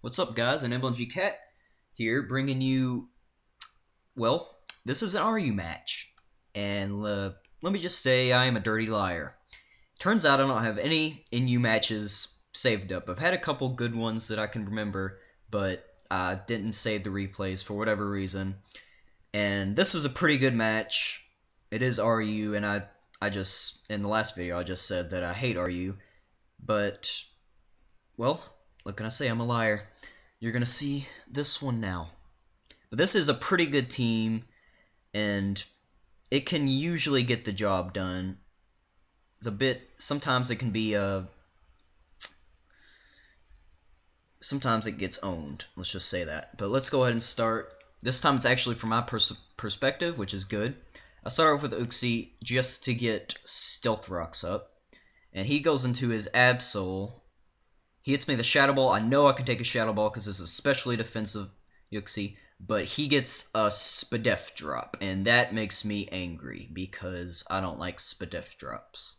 What's up, guys? An MLG Cat here, bringing you, well, this is an RU match, and let me just say I am a dirty liar. Turns out I don't have any NU matches saved up. I've had a couple good ones that I can remember, but I didn't save the replays for whatever reason, and this was a pretty good match. It is RU, and I just, in the last video, I just said that I hate RU, but, well, what can I say? I'm a liar. You're going to see this one now. But this is a pretty good team, and it can usually get the job done. It's a bit, sometimes it can be, sometimes it gets owned. Let's just say that. But let's go ahead and start. This time it's actually from my perspective, which is good. I start off with Uxie just to get Stealth Rocks up. And he goes into his Absol. He hits me the Shadow Ball. I know I can take a Shadow Ball because this is especially defensive Uxie. But he gets a Spadef drop. And that makes me angry because I don't like Spadef drops.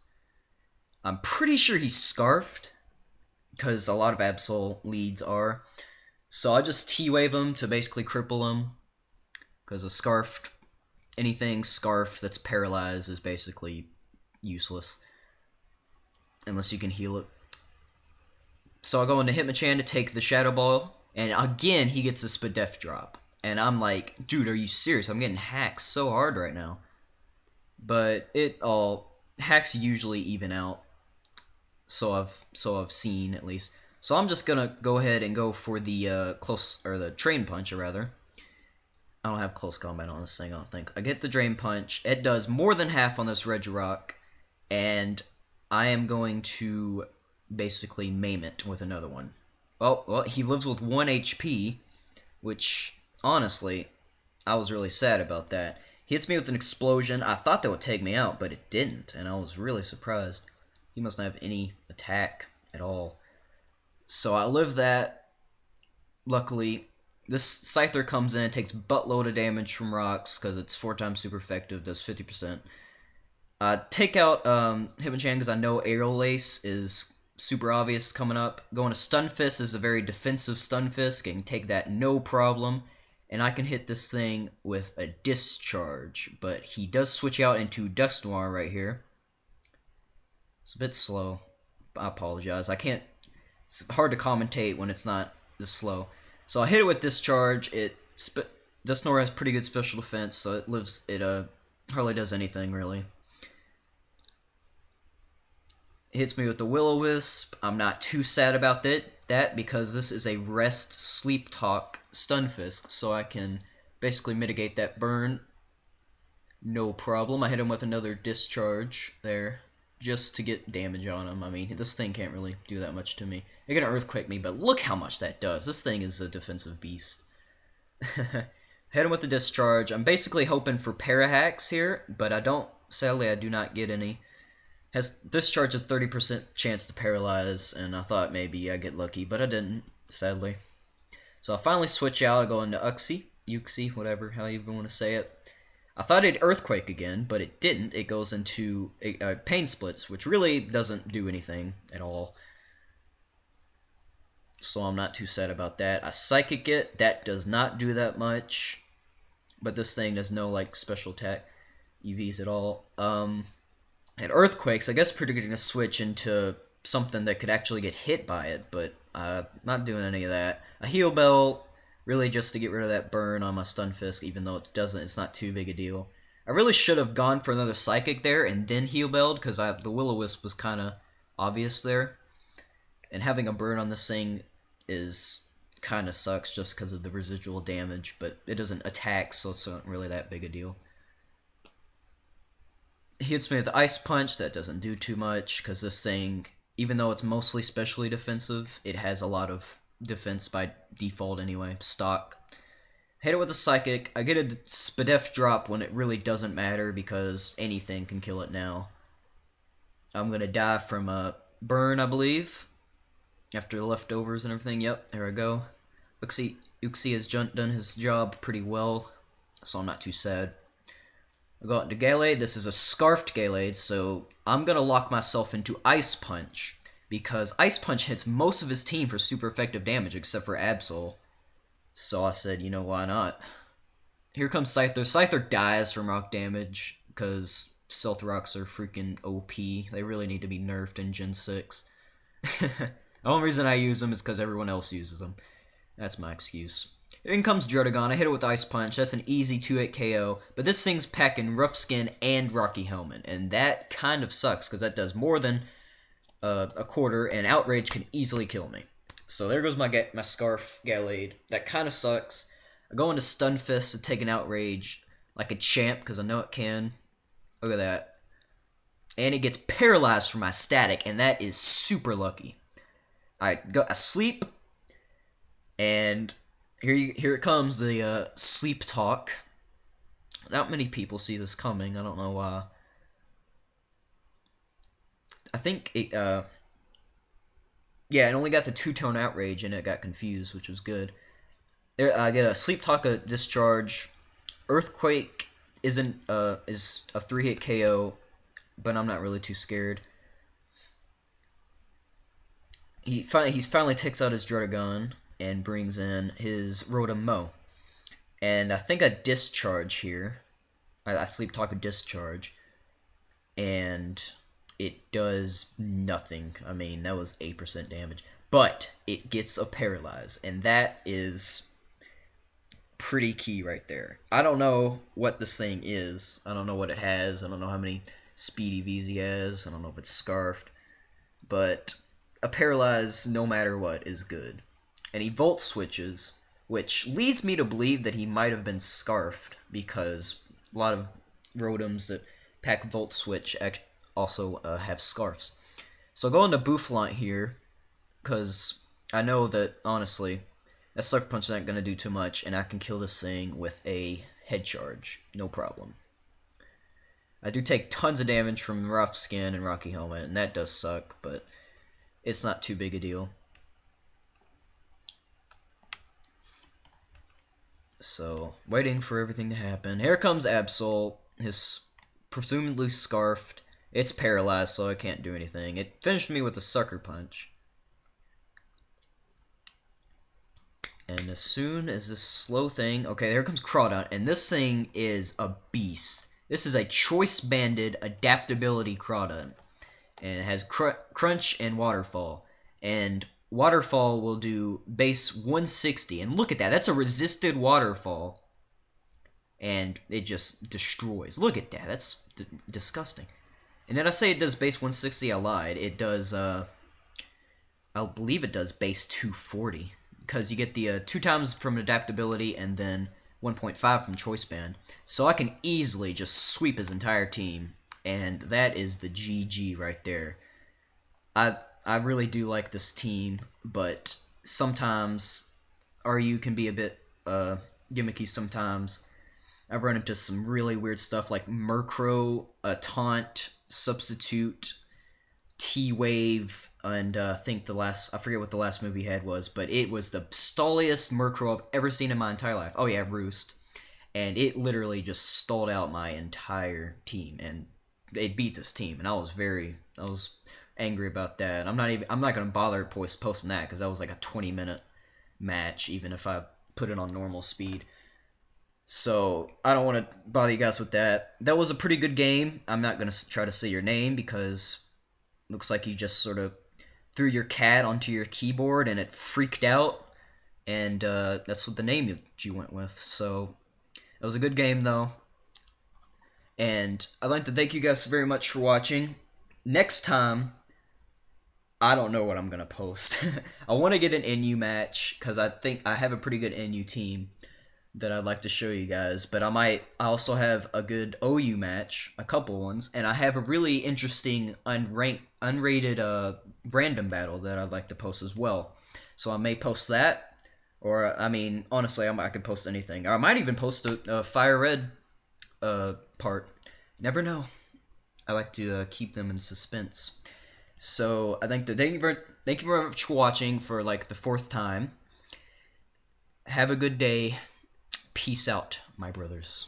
I'm pretty sure he's Scarfed, because a lot of Absol leads are. So I just T-Wave him to basically cripple him, because a Scarfed, anything Scarfed that's paralyzed is basically useless, unless you can heal it. So I go into Hitmonchan to take the Shadow Ball, and again he gets the Spadef drop. And I'm like, dude, are you serious? I'm getting hacked so hard right now. But hacks usually even out. So I've seen, at least. So I'm just gonna go ahead and go for the the Drain Punch, or rather. I don't have close combat on this thing, I don't think. I get the Drain Punch. It does more than half on this Regirock, and I am going to basically maim it with another one. Oh, well, he lives with 1 HP, which, honestly, I was really sad about that. He hits me with an Explosion. I thought that would take me out, but it didn't, and I was really surprised. He must not have any attack at all. So I live that. Luckily, this Scyther comes in and takes buttload of damage from rocks because it's 4 times super effective, does 50%. Take out Hitmonchan because I know Aerial Ace is super obvious coming up. Going to STUNFISK is a very defensive STUNFISK and take that no problem. And I can hit this thing with a Discharge, but he does switch out into Dust Noir right here. It's a bit slow. I apologize. It's hard to commentate when it's not this slow. So I hit it with Discharge. Dust Noir has pretty good special defense, so it hardly does anything really. It hits me with the Will-O-Wisp. I'm not too sad about that because this is a Rest Sleep Talk STUNFISK, so I can basically mitigate that burn. No problem. I hit him with another Discharge there, just to get damage on him. I mean, this thing can't really do that much to me. They're gonna Earthquake me, but look how much that does. This thing is a defensive beast. Hit him with the Discharge. I'm basically hoping for Parahacks here, but sadly I do not get any. Has Discharge a 30% chance to paralyze, and I thought maybe I'd get lucky, but I didn't, sadly. So I finally switch out. I go into Uxie, whatever, how you even want to say it. I thought it'd Earthquake again, but it didn't. It goes into Pain Splits, which really doesn't do anything at all. So I'm not too sad about that. I Psychic it. That does not do that much. But this thing does no, like, special attack EVs at all. It Earthquakes. I guess predicting a switch into something that could actually get hit by it, but not doing any of that. A Heal Bell, really just to get rid of that burn on my STUNFISK, even though it's not too big a deal. I really should have gone for another Psychic there and then Heal Belled, because the Will-O-Wisp was kind of obvious there. And having a burn on this thing kind of sucks just because of the residual damage, but it doesn't attack, so it's not really that big a deal. He hits me with the Ice Punch. That doesn't do too much, because this thing, even though it's mostly specially defensive, it has a lot of defense by default anyway, stock. Hit it with a Psychic. I get a Spadef drop when it really doesn't matter because anything can kill it now. I'm going to die from a burn, I believe, after the leftovers and everything. Yep, there I go. Uxie has done his job pretty well, so I'm not too sad. I go out into Gallade. This is a Scarfed Gallade, so I'm going to lock myself into Ice Punch. because Ice Punch hits most of his team for super effective damage except for Absol. So I said, you know, why not? Here comes Scyther. Scyther dies from rock damage because Stealth Rocks are freaking OP. They really need to be nerfed in Gen 6. The only reason I use them is because everyone else uses them. That's my excuse. In comes Druddigon. I hit it with Ice Punch. That's an easy 2-hit KO. But this thing's packing Rough Skin and Rocky Helmet. And that kind of sucks because that does more than a quarter. And Outrage can easily kill me. So there goes my Scarf Gallade. That kind of sucks. I go into Stunfist to take an Outrage like a champ because I know it can. Look at that. And it gets paralyzed from my static. And that is super lucky. I sleep. And here it comes, the sleep talk. Not many people see this coming. I don't know why. I think it, yeah, it only got the 2-tone Outrage, and it got confused, which was good. There, I get a Sleep Talk, a Discharge. Earthquake is a 3-hit KO, but I'm not really too scared. He finally takes out his Druddigon and brings in his Rotom Mow. And I think I Discharge here. I Sleep Talk a Discharge. And it does nothing. I mean, that was 8% damage. But it gets a Paralyze. And that is pretty key right there. I don't know what this thing is. I don't know what it has. I don't know how many Speedy Vs he has. I don't know if it's Scarfed. But a Paralyze, no matter what, is good. And he Volt Switches, which leads me to believe that he might have been Scarfed, because a lot of Rotoms that pack Volt Switch also have Scarfs. So go into Bouffalant here, because I know that, honestly, that Sucker Punch isn't going to do too much, and I can kill this thing with a Head Charge, no problem. I do take tons of damage from Rough Skin and Rocky Helmet, and that does suck, but it's not too big a deal. So, waiting for everything to happen. Here comes Absol. His presumably Scarfed. It's paralyzed, so I can't do anything. It finished me with a Sucker Punch. And as soon as this slow thing... Okay, here comes Crawdaunt, and this thing is a beast. This is a choice-banded adaptability Crawdaunt. And it has Crunch and Waterfall. And Waterfall will do base 160. And look at that. That's a resisted Waterfall. And it just destroys. Look at that. That's disgusting. And then I say it does base 160. I lied. It does, I believe it does base 240. Because you get the 2 times from adaptability and then 1.5 from choice band. So I can easily just sweep his entire team. And that is the GG right there. I really do like this team, but sometimes RU can be a bit gimmicky sometimes. I've run into some really weird stuff like Murkrow, Taunt, Substitute, T-Wave, and I think I forget what the last move he had was, but it was the stalliest Murkrow I've ever seen in my entire life. Oh yeah, Roost. And it literally just stalled out my entire team, and they beat this team, and I was angry about that. I'm not gonna bother posting that because that was like a 20-minute match, even if I put it on normal speed. So I don't want to bother you guys with that. That was a pretty good game. I'm not gonna try to say your name because it looks like you just sort of threw your cat onto your keyboard and it freaked out, and that's what the name that you went with. So it was a good game though. And I'd like to thank you guys very much for watching. Next time, I don't know what I'm going to post. I want to get an NU match, because I think I have a pretty good NU team that I'd like to show you guys. But I also have a good OU match, a couple ones, and I have a really interesting unrated random battle that I'd like to post as well. So I may post that, or, I mean, honestly, I could post anything. Or I might even post a Fire Red part. Never know. I like to keep them in suspense. So I think that thank you very much for watching for like the 4th time. Have a good day. Peace out, my brothers.